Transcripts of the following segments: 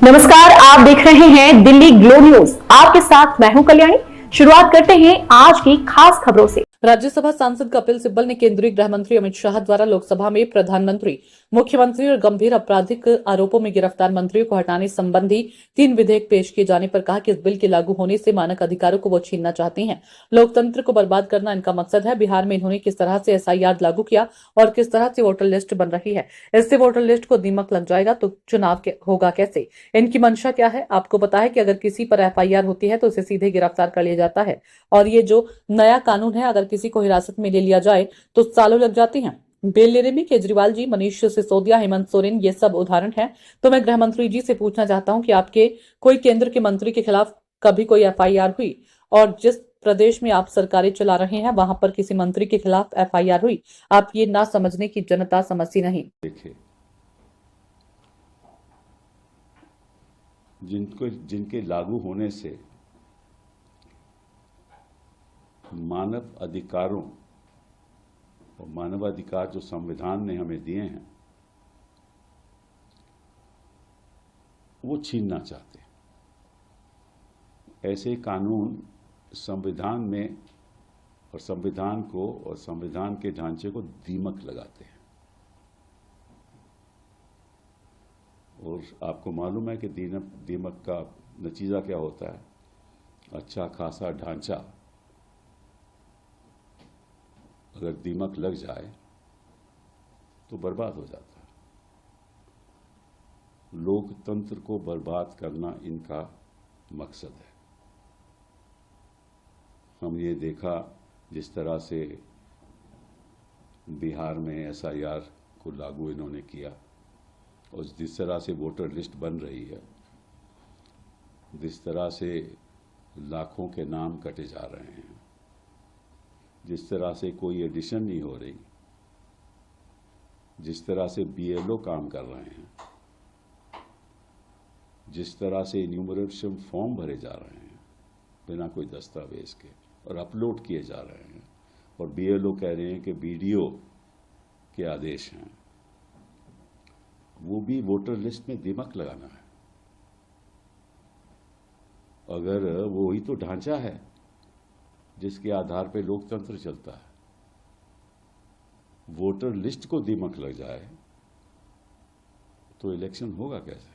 नमस्कार, आप देख रहे हैं दिल्ली ग्लो न्यूज। आपके साथ मैं हूं कल्याणी। शुरुआत करते हैं आज की खास खबरों से। राज्यसभा सांसद कपिल सिब्बल ने केंद्रीय गृह मंत्री अमित शाह द्वारा लोकसभा में प्रधानमंत्री, मुख्यमंत्री और गंभीर आपराधिक आरोपों में गिरफ्तार मंत्रियों को हटाने संबंधी 3 विधेयक पेश किए जाने पर कहा कि इस बिल के लागू होने से मानक अधिकारों को वो छीनना चाहते हैं। लोकतंत्र को बर्बाद करना इनका मकसद है। बिहार में इन्होंने किस तरह से SIR लागू किया और किस तरह से वोटर लिस्ट बन रही है, इससे वोटर लिस्ट को दीमक लग जाएगा तो चुनाव होगा कैसे, इनकी मंशा क्या है। आपको पता है कि अगर किसी पर FIR होती है तो उसे सीधे गिरफ्तार कर लिया जाता है और ये जो नया कानून है, अगर किसी को हिरासत में ले लिया जाए तो सालों लग जाते हैं। बेल लेने में केजरीवाल जी, मनीष सिसोदिया, हेमंत सोरेन, ये सब उदाहरण हैं। तो मैं गृह मंत्री जी से पूछना चाहता हूं कि आपके कोई केंद्र के मंत्री के खिलाफ कभी कोई FIR हुई, और जिस प्रदेश में आप सरकारें चला रहे हैं वहां पर किसी मंत्री के खिलाफ FIR हुई? आप ये ना समझने की जनता समझती नहीं। देखिए, जिनके लागू होने से मानव अधिकारों और मानवाधिकार जो संविधान ने हमें दिए हैं वो छीनना चाहते हैं। ऐसे कानून संविधान में और संविधान को और संविधान के ढांचे को दीमक लगाते हैं। और आपको मालूम है कि दीमक का नतीजा क्या होता है। अच्छा खासा ढांचा अगर दीमक लग जाए तो बर्बाद हो जाता है। लोकतंत्र को बर्बाद करना इनका मकसद है। हम ये देखा जिस तरह से बिहार में SIR को लागू इन्होंने किया और जिस तरह से वोटर लिस्ट बन रही है, जिस तरह से लाखों के नाम कटे जा रहे हैं, जिस तरह से कोई एडिशन नहीं हो रही, जिस तरह से BLO काम कर रहे हैं, जिस तरह से इन्यूमरेशन फॉर्म भरे जा रहे हैं बिना कोई दस्तावेज के और अपलोड किए जा रहे हैं, और BLO कह रहे हैं कि BDO के आदेश हैं, वो भी वोटर लिस्ट में दीमक लगाना है। अगर वो ही तो ढांचा है जिसके आधार पे लोकतंत्र चलता है, वोटर लिस्ट को दीमक लग जाए तो इलेक्शन होगा कैसे?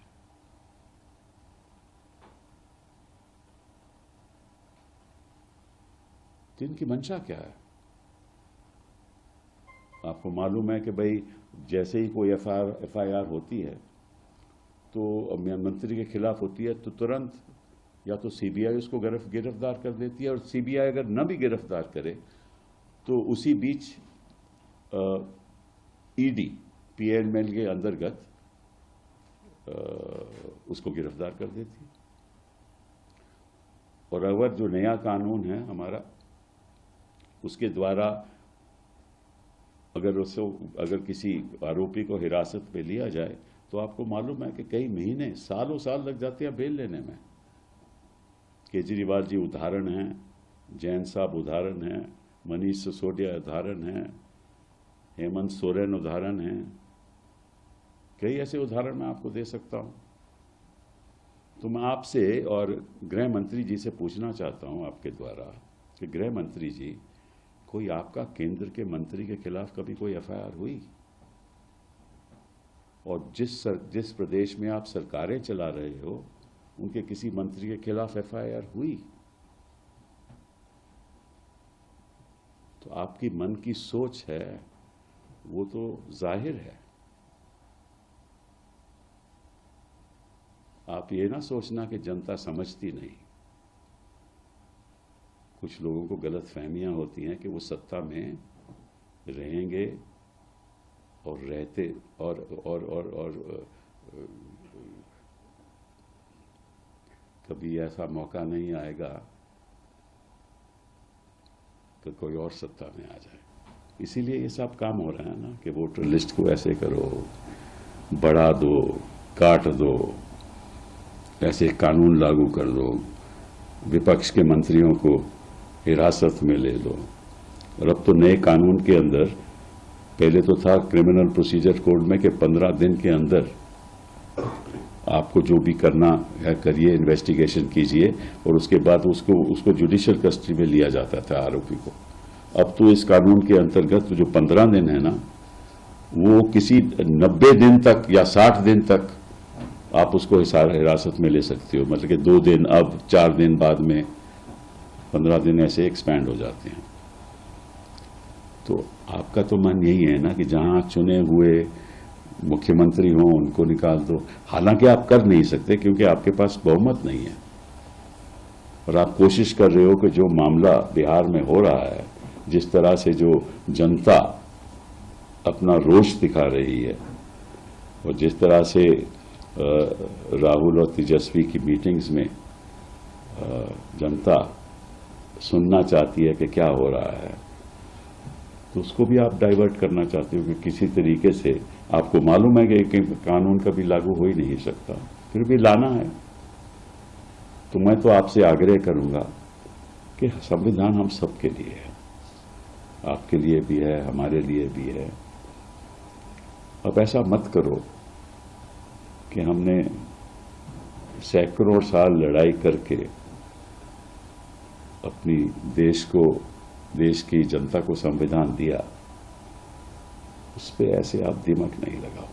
तो इनकी मंशा क्या है? आपको मालूम है कि भाई जैसे ही कोई FIR होती है तो मंत्री के खिलाफ होती है तो तुरंत या तो CBI उसको गिरफ्तार कर देती है, और CBI अगर न भी गिरफ्तार करे तो उसी बीच ED PNML के अंतर्गत उसको गिरफ्तार कर देती है। और अगर जो नया कानून है हमारा, उसके द्वारा अगर किसी आरोपी को हिरासत में लिया जाए तो आपको मालूम है कि कई महीने, सालों साल लग जाते हैं बेल लेने में। केजरीवाल जी उदाहरण हैं, जैन साहब उदाहरण हैं, मनीष सिसोदिया उदाहरण हैं, हेमंत सोरेन उदाहरण हैं, कई ऐसे उदाहरण मैं आपको दे सकता हूं। तो मैं आपसे और गृह मंत्री जी से पूछना चाहता हूं आपके द्वारा कि गृह मंत्री जी, कोई आपका केंद्र के मंत्री के खिलाफ कभी कोई FIR हुई? और जिस प्रदेश में आप सरकारें चला रहे हो उनके किसी मंत्री के खिलाफ FIR हुई? तो आपकी मन की सोच है वो तो जाहिर है। आप ये ना सोचना कि जनता समझती नहीं। कुछ लोगों को गलत फहमियां होती हैं कि वो सत्ता में रहेंगे और रहते और कभी ऐसा मौका नहीं आएगा कि कोई और सत्ता में आ जाए। इसीलिए ये सब काम हो रहा है ना कि वोटर लिस्ट को ऐसे करो, बढ़ा दो, काट दो, ऐसे कानून लागू कर दो, विपक्ष के मंत्रियों को हिरासत में ले लो। और अब तो नए कानून के अंदर, पहले तो था क्रिमिनल प्रोसीजर कोड में कि 15 दिन के अंदर आपको जो भी करना है करिए, इन्वेस्टिगेशन कीजिए, और उसके बाद उसको जुडिशियल कस्टडी में लिया जाता था आरोपी को। अब तो इस कानून के अंतर्गत जो 15 दिन है ना, वो किसी 90 दिन तक या 60 दिन तक आप उसको हिरासत में ले सकते हो। मतलब कि 2 दिन, अब 4 दिन, बाद में 15 दिन, ऐसे एक्सपैंड हो जाते हैं। तो आपका तो मन यही है ना कि जहां चुने हुए मुख्यमंत्री हों उनको निकाल दो। हालांकि आप कर नहीं सकते क्योंकि आपके पास बहुमत नहीं है, और आप कोशिश कर रहे हो कि जो मामला बिहार में हो रहा है, जिस तरह से जो जनता अपना रोष दिखा रही है, और जिस तरह से राहुल और तेजस्वी की मीटिंग्स में जनता सुनना चाहती है कि क्या हो रहा है, तो उसको भी आप डाइवर्ट करना चाहते हो कि किसी तरीके से आपको मालूम है कि कानून कभी लागू हो ही नहीं सकता, फिर भी लाना है। तो मैं तो आपसे आग्रह करूंगा कि संविधान हम सबके लिए है, आपके लिए भी है, हमारे लिए भी है। अब ऐसा मत करो कि हमने सैकड़ों साल लड़ाई करके अपनी देश की जनता को संविधान दिया, उस पे ऐसे आप दिमाग नहीं लगाओ।